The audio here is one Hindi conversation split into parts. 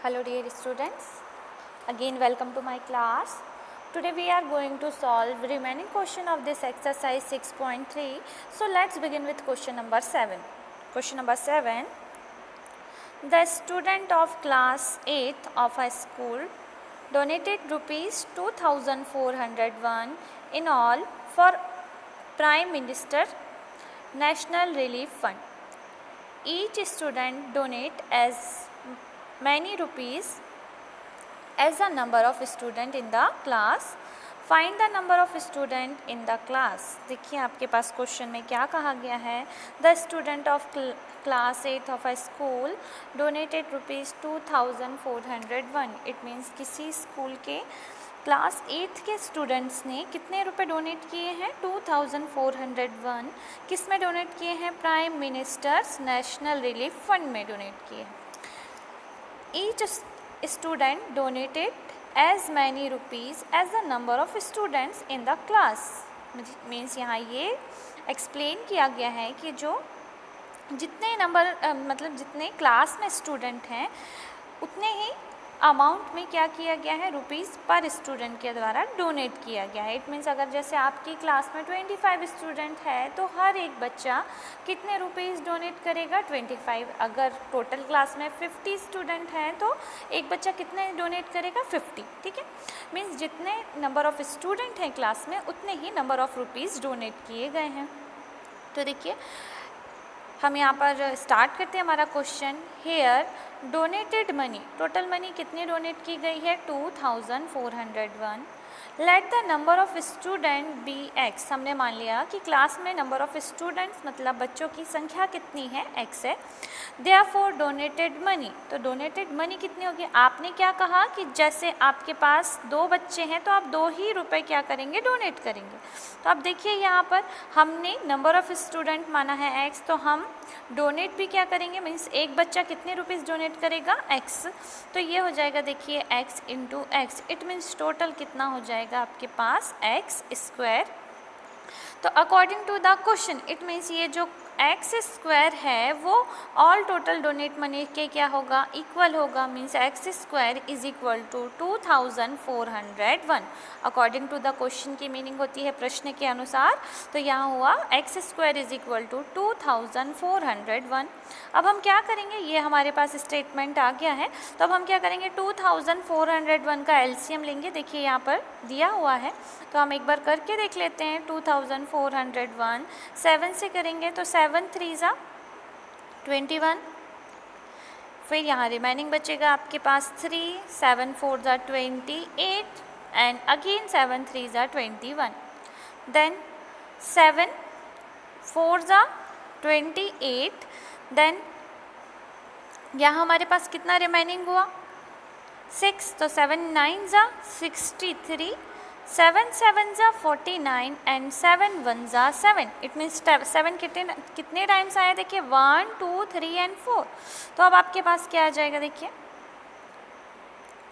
Hello dear students, again welcome to my class. Today we are going to solve remaining question of this exercise 6.3. So let's begin with question number 7. Question number 7. The student of class 8th of a school donated rupees 2401 in all for Prime Minister National Relief Fund. Each student donate as many rupees as the number of student in the class. Find the number of student in the class. देखिए आपके पास क्वेश्चन में क्या कहा गया है. The student of class 8th of a school donated rupees 2401. It means किसी स्कूल के क्लास 8th के स्टूडेंट्स ने कितने रुपए डोनेट किए हैं 2401. किस में डोनेट किए हैं? Prime ministers national relief fund में डोनेट किए हैं. Each student donated as many rupees as the number of students in the class. Means यहाँ ये एक्सप्लेन किया गया है कि जो जितने नंबर मतलब जितने क्लास में स्टूडेंट हैं उतने ही अमाउंट में क्या किया गया है रुपीज़ पर स्टूडेंट के द्वारा डोनेट किया गया है. इट मीन्स अगर जैसे आपकी क्लास में 25 स्टूडेंट है तो हर एक बच्चा कितने रुपीज़ डोनेट करेगा 25. अगर टोटल क्लास में 50 स्टूडेंट हैं तो एक बच्चा कितने डोनेट करेगा 50. ठीक है, मीन्स जितने नंबर ऑफ़ स्टूडेंट हैं क्लास में उतने ही नंबर ऑफ़ रुपीज़ डोनेट किए गए हैं. तो देखिए हम यहाँ पर स्टार्ट करते हैं हमारा question. Here donated money, total money कितनी डोनेट की गई है 2401. Let the number of student be x. हमने मान लिया कि क्लास में नंबर ऑफ़ स्टूडेंट्स मतलब बच्चों की संख्या कितनी है एक्स है. देयरफॉर डोनेटेड मनी, तो डोनेटेड मनी कितनी होगी? आपने क्या कहा कि जैसे आपके पास 2 बच्चे हैं तो आप 2 ही रुपए क्या करेंगे डोनेट करेंगे. तो अब देखिए यहाँ पर हमने नंबर ऑफ़ स्टूडेंट माना है एक्स, तो हम डोनेट भी क्या करेंगे मीन्स एक बच्चा कितने रुपीज़ डोनेट करेगा एक्स. तो ये हो जाएगा देखिए x into x. It means total कितना हो जाएगा आपके पास एक्स स्क्वायर. तो according to the question it means ये जो एक्स स्क्वायर है वो ऑल टोटल डोनेट मनी के क्या होगा इक्वल होगा. Means x square is equal to 2401. According to the question की मीनिंग होती है प्रश्न के अनुसार. तो यहाँ हुआ x square is equal to 2401. अब हम क्या करेंगे, ये हमारे पास स्टेटमेंट आ गया है तो अब हम क्या करेंगे 2401 का एलसीएम लेंगे. देखिए यहाँ पर दिया हुआ है तो हम एक बार करके देख लेते हैं. 2401 7 से करेंगे तो 7 3 ज़ा 21. फिर यहाँ रिमेनिंग बचेगा आपके पास 3, 7 4 ज़ा 28 एंड अगेन 7 3 ज़ा 21. देन 7 4 ज़ा 28. देन यहाँ हमारे पास कितना रिमेनिंग हुआ 6, तो 7 9 ज़ा 63, 7 7 ज़ा 49 एंड 7 1 ज़ा 7. इट मीन्स 7 कितने टाइम्स आया देखिए 1 2 3 एंड 4. तो अब आपके पास क्या आ जाएगा देखिए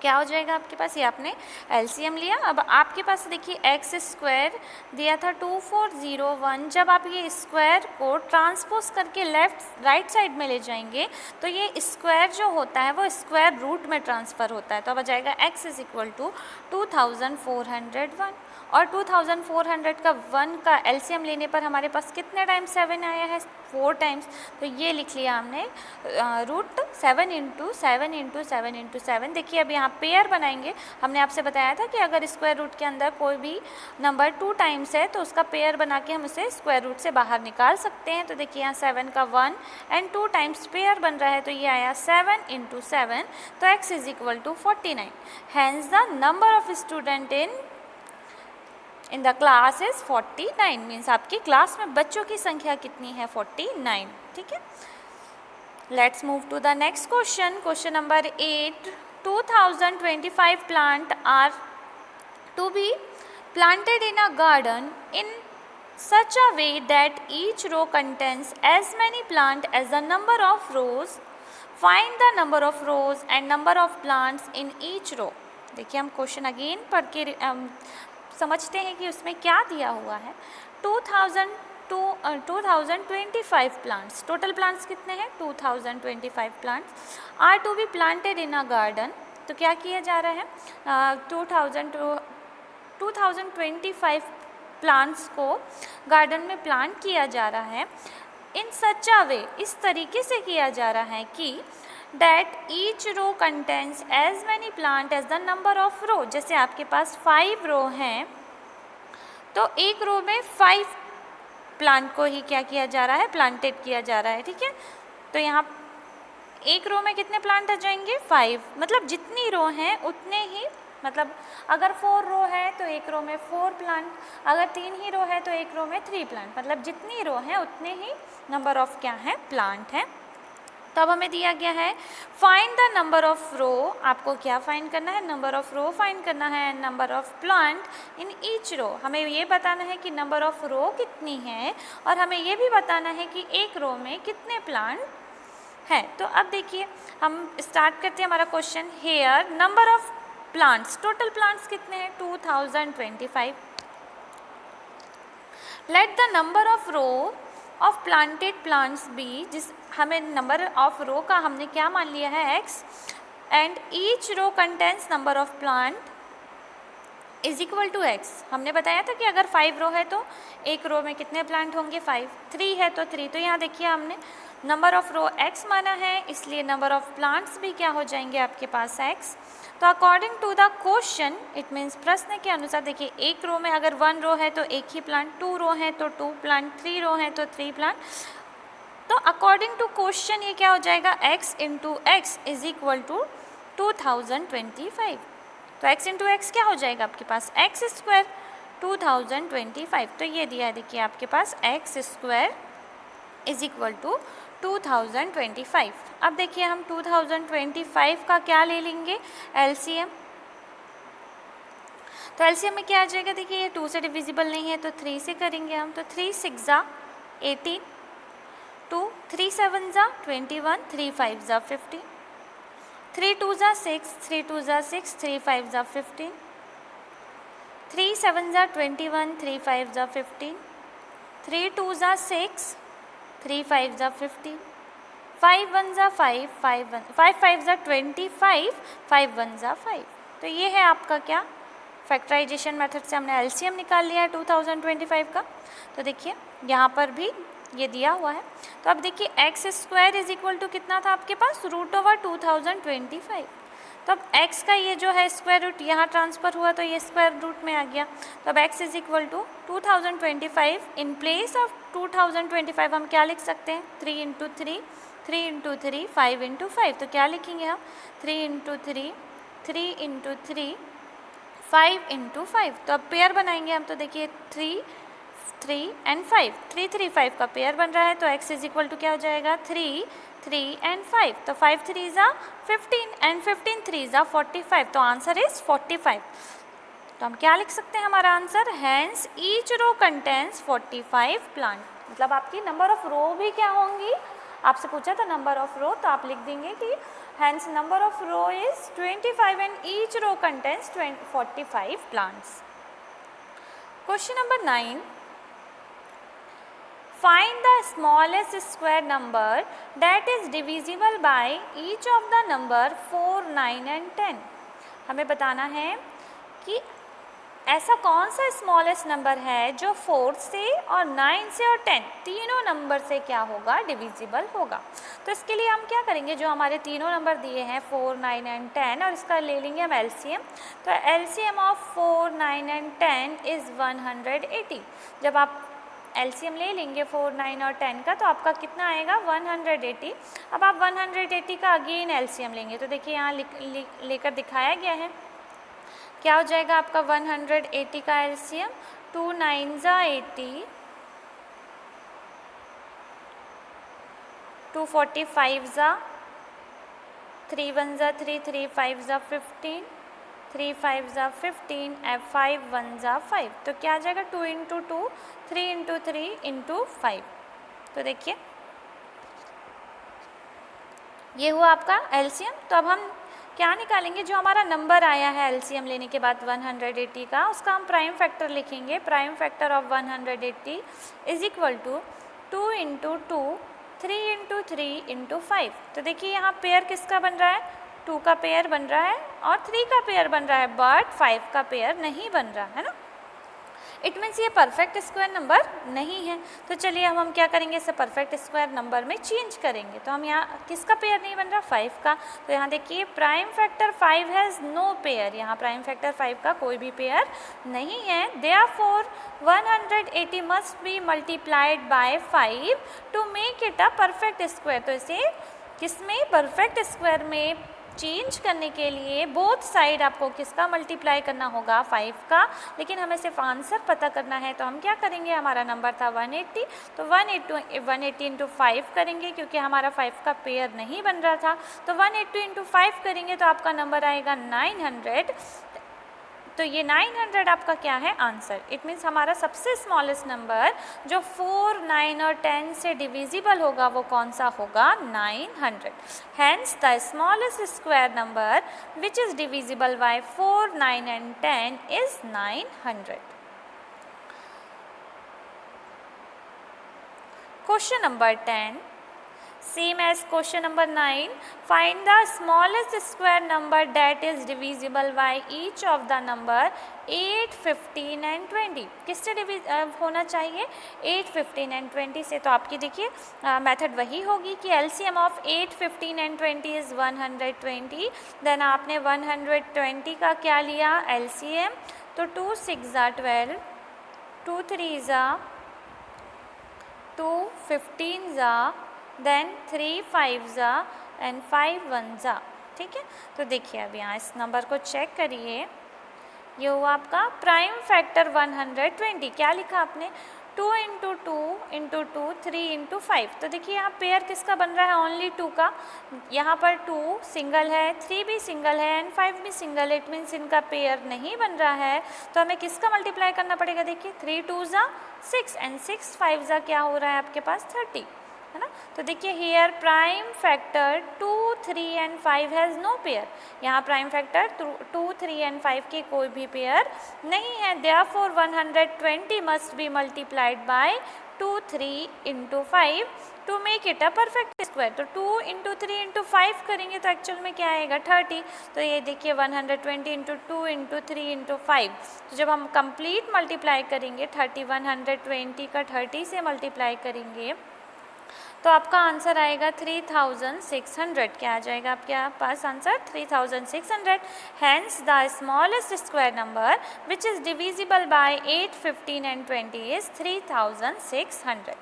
क्या हो जाएगा आपके पास, ये आपने एलसीएम लिया. अब आपके पास देखिए एक्स स्क्वायर दिया था 2401. जब आप ये स्क्वायर को ट्रांसपोज करके लेफ्ट राइट साइड में ले जाएंगे तो ये स्क्वायर जो होता है वो स्क्वायर रूट में ट्रांसफ़र होता है. तो अब आ जाएगा एक्स इज इक्वल टू 2401 और 2400 का 1 का एलसीएम लेने पर हमारे पास कितने टाइम्स 7 आया है 4 टाइम्स. तो ये लिख लिया हमने रूट 7 इंटू 7 इंटू 7 इंटू 7. देखिए अब यहाँ पेयर बनाएंगे. हमने आपसे बताया था कि अगर स्क्वायर रूट के अंदर कोई भी नंबर 2 टाइम्स है तो उसका पेयर बना के हम उसे स्क्वायर रूट से बाहर निकाल सकते हैं. तो देखिए यहाँ 7 का 1 एंड 2 टाइम्स पेयर बन रहा है तो ये आया 7 इंटू 7. तो x is equal to 49. Hence the number of student in the class is 49. Means आपकी क्लास में बच्चों की संख्या कितनी है 49. ठीक है, let's move to the next question. Question number 8. 2025 plant are to be planted in a garden in such a way that each row contains as many plants as the number of rows. Find the number of rows and number of plants in each row. देखिए हम क्वेश्चन अगेन पढ़ के समझते हैं कि उसमें क्या दिया हुआ है. 2000 2025 प्लांट्स, टोटल प्लांट्स कितने हैं 2025 plants are to be planted in a garden. तो क्या किया जा रहा है 2025 प्लांट्स को गार्डन में प्लांट किया जा रहा है। इन सच अ वे, इस तरीके से किया जा रहा है कि that each row contains as many plant as the number of row। जैसे आपके पास 5 रो हैं तो एक रो में 5 प्लांट को ही क्या किया जा रहा है, प्लांटेड किया जा रहा है, ठीक है। तो यहाँ एक रो में कितने प्लांट आ जाएंगे 5, मतलब जितनी रो हैं उतने ही, मतलब अगर 4 रो है तो एक रो में 4 प्लांट, अगर 3 ही रो है तो एक रो में 3 प्लांट, मतलब जितनी रो हैं उतने ही नंबर ऑफ क्या है प्लांट हैं। तो अब हमें दिया गया है फाइंड द नंबर ऑफ रो, आपको क्या फाइंड करना है, नंबर ऑफ रो फाइंड करना है, number of plant in each row, हमें ये बताना है कि नंबर ऑफ रो कितनी है और हमें ये भी बताना है कि एक रो में कितने प्लांट है। तो अब देखिए हम स्टार्ट करते हैं हमारा question. Here number of plants, total plants कितने हैं 2025। Let the number of row of planted plants be, जिस हमें नंबर ऑफ रो का हमने क्या मान लिया है x, and each row contains number of plant is equal to x। हमने बताया था कि अगर 5 रो है तो एक रो में कितने प्लांट होंगे 5, 3 है तो 3। तो यहाँ देखिए हमने नंबर ऑफ रो x माना है, इसलिए नंबर ऑफ प्लांट्स भी क्या हो जाएंगे आपके पास x। तो according to the question, it means प्रश्न के अनुसार, देखिए एक रो में अगर 1 रो है तो एक ही प्लांट, 2 रो है तो 2 प्लांट, 3 रो है तो 3 प्लांट। तो अकॉर्डिंग टू क्वेश्चन ये क्या हो जाएगा x into x is equal to 2025। तो x इंटू एक्स क्या हो जाएगा आपके पास x स्क्वायर 2025। तो ये दिया है देखिए आपके पास x square is equal to 2025। अब देखिए हम 2025 का क्या ले लेंगे एलसीएम। तो एलसीएम में क्या आ जाएगा, देखिए ये 2 से डिविजिबल नहीं है तो 3 से करेंगे हम। तो 3 6 ज़ा 18, 2 3 7 ज़ा 21, 3 5 ज़ा 50, 3 2 ज़ा 6, 3 2 ज़ा 6, 3 5 ज़ा 15, 3 7 ज़ा 21, 3 5 ज़ा 15, 3 2 ज़ा 6, 3 5 ज़ा 50, 5 1 ज़ा 5, 5 5 ज़ा 25, 5 1 ज़ा 5। तो ये है आपका क्या, फैक्टराइजेशन मेथड से हमने एलसीएम निकाल लिया है 2025 का। तो देखिए यहाँ पर भी ये दिया हुआ है। तो अब देखिए x square is equal to कितना था आपके पास, रूट ओवर 2025। तो अब x का ये जो है स्क्वायर रूट यहाँ ट्रांसफ़र हुआ तो ये स्क्वायर रूट में आ गया। तो अब x is equal to 2025, in place of 2025 हम क्या लिख सकते हैं 3 इंटू 3, 3 इंटू 3, 5 इंटू 5। तो क्या लिखेंगे हम 3 इंटू 3, 3 इंटू 3, 5 इंटू 5। तो अब पेयर बनाएंगे हम। तो देखिए 3 3 एंड 5, 3 3 5 का पेयर बन रहा है। तो x इज इक्वल टू क्या हो जाएगा 3 3 एंड 5। तो 5 3 ज़ा 15 एंड 15 3 ज़ा 45। तो आंसर इज 45। तो हम क्या लिख सकते हैं हमारा answer, hence each row contains 45 plant. मतलब आपकी नंबर ऑफ रो भी क्या होंगी, आपसे पूछा था नंबर ऑफ रो, तो आप लिख देंगे कि hence number of row is 25 and each row contains 45 plants. Question number 9, find the smallest square number that is divisible by each of the number 4, 9 and 10। हमें बताना है कि ऐसा कौन सा स्मॉलेस्ट नंबर है जो 4 से और 9 से और 10 तीनों नंबर से क्या होगा, डिविजिबल होगा। तो इसके लिए हम क्या करेंगे, जो हमारे तीनों नंबर दिए हैं 4, 9 एंड 10, और इसका ले लेंगे हम एलसीएम। तो एलसीएम ऑफ 4, 9 एंड 10 इज़ 180। जब आप एलसीएम ले लेंगे 4, 9 और 10 का तो आपका कितना आएगा 180। अब आप 180 का अगेन एलसीएम लेंगे। तो देखिए यहाँ लेकर दिखाया गया है, क्या हो जाएगा आपका 180 का एलसीएम, 2 9 ज़ा 80, 2 45 ज़ा, 3 1 ज़ा 3, 3 5 ज़ा 15, 3 5 ज़ा 15 एंड 5 1 ज़ा 5। तो क्या आ जाएगा 2 इंटू 2, 3 इंटू 3 इंटू 5। तो देखिए ये हुआ आपका एलसीएम। तो अब हम क्या निकालेंगे, जो हमारा नंबर आया है एलसीएम लेने के बाद 180 का, उसका हम प्राइम फैक्टर लिखेंगे। Prime factor of 180 is equal to 2 into 2, 3 into 3 into 5। तो देखिए यहाँ पेयर किसका बन रहा है, 2 का पेयर बन रहा है और 3 का पेयर बन रहा है, बट 5 का पेयर नहीं बन रहा है ना। इट मीन्स ये परफेक्ट स्क्वायर नंबर नहीं है। तो चलिए हम क्या करेंगे, इसे परफेक्ट स्क्वायर नंबर में चेंज करेंगे। तो हम यहाँ किसका पेयर नहीं बन रहा, 5 का। तो यहाँ देखिए prime factor 5 has no pair, यहाँ प्राइम फैक्टर 5 का कोई भी पेयर नहीं है। Therefore 180 must be multiplied by 5 to make it a perfect square. तो इसे किसमें, परफेक्ट स्क्वायर में चेंज करने के लिए बोथ साइड आपको किसका मल्टीप्लाई करना होगा, 5 का। लेकिन हमें सिर्फ आंसर पता करना है, तो हम क्या करेंगे, हमारा नंबर था 180, तो 180 इंटू 5 करेंगे, क्योंकि हमारा 5 का पेयर नहीं बन रहा था। तो 180 इंटू 5 करेंगे तो आपका नंबर आएगा 900। तो ये 900 आपका क्या है, आंसर। इट मीन्स हमारा सबसे स्मॉलेस्ट नंबर जो 4, 9 और 10 से डिविजिबल होगा वो कौन सा होगा, 900। Hence the smallest square number which is divisible by 4, 9 and 10 is 900। Question number 10, same as question number 9, find the smallest square number that is divisible by each of the number 8, 15 and 20। किससे होना चाहिए, 8, 15 and 20 से। तो आपकी देखिए मेथड वही होगी कि LCM of 8, 15 and 20 is 120। Then आपने 120 का क्या लिया, एलसीएम। तो 2 6 ज़ा 12, 2 3 ज़ा 2, 15 ज़ा, देन 3 5 ज़ा एंड 5 1 ज़ा। ठीक है, तो देखिए अब यहाँ इस नंबर को चेक करिए, ये हुआ आपका प्राइम फैक्टर 120। क्या लिखा आपने, 2 इंटू 2 इंटू 2, 3 इंटू 5। तो देखिए यहाँ पेयर किसका बन रहा है, ओनली 2 का। यहाँ पर 2 सिंगल है, 3 भी सिंगल है एंड 5 भी सिंगल है। इट मीन्स इनका पेयर नहीं बन रहा है। तो हमें किसका मल्टीप्लाई करना पड़ेगा, देखिए 3 2 ज़ा 6 एंड 6 5 ज़ा क्या हो रहा है आपके पास, 30 है ना। तो देखिए here prime factor 2, 3 and 5 has no pair. यहाँ प्राइम फैक्टर 2, 3 एंड 5 के कोई भी पेयर नहीं है। Therefore 120 must be multiplied by 2, 3 into 5 to make it a perfect square. तो 2 इंटू 3 इंटू 5 करेंगे तो एक्चुअल में क्या आएगा, 30। तो ये देखिए 120 इंटू 2 इंटू 3 इंटू 5। तो जब हम कंप्लीट मल्टीप्लाई करेंगे 30, 120 का 30 से मल्टीप्लाई करेंगे तो आपका आंसर आएगा 3600। क्या आ जाएगा आपके पास answer, 3600। Hence the smallest square number which is divisible by 8, 15 and 20 is 3600।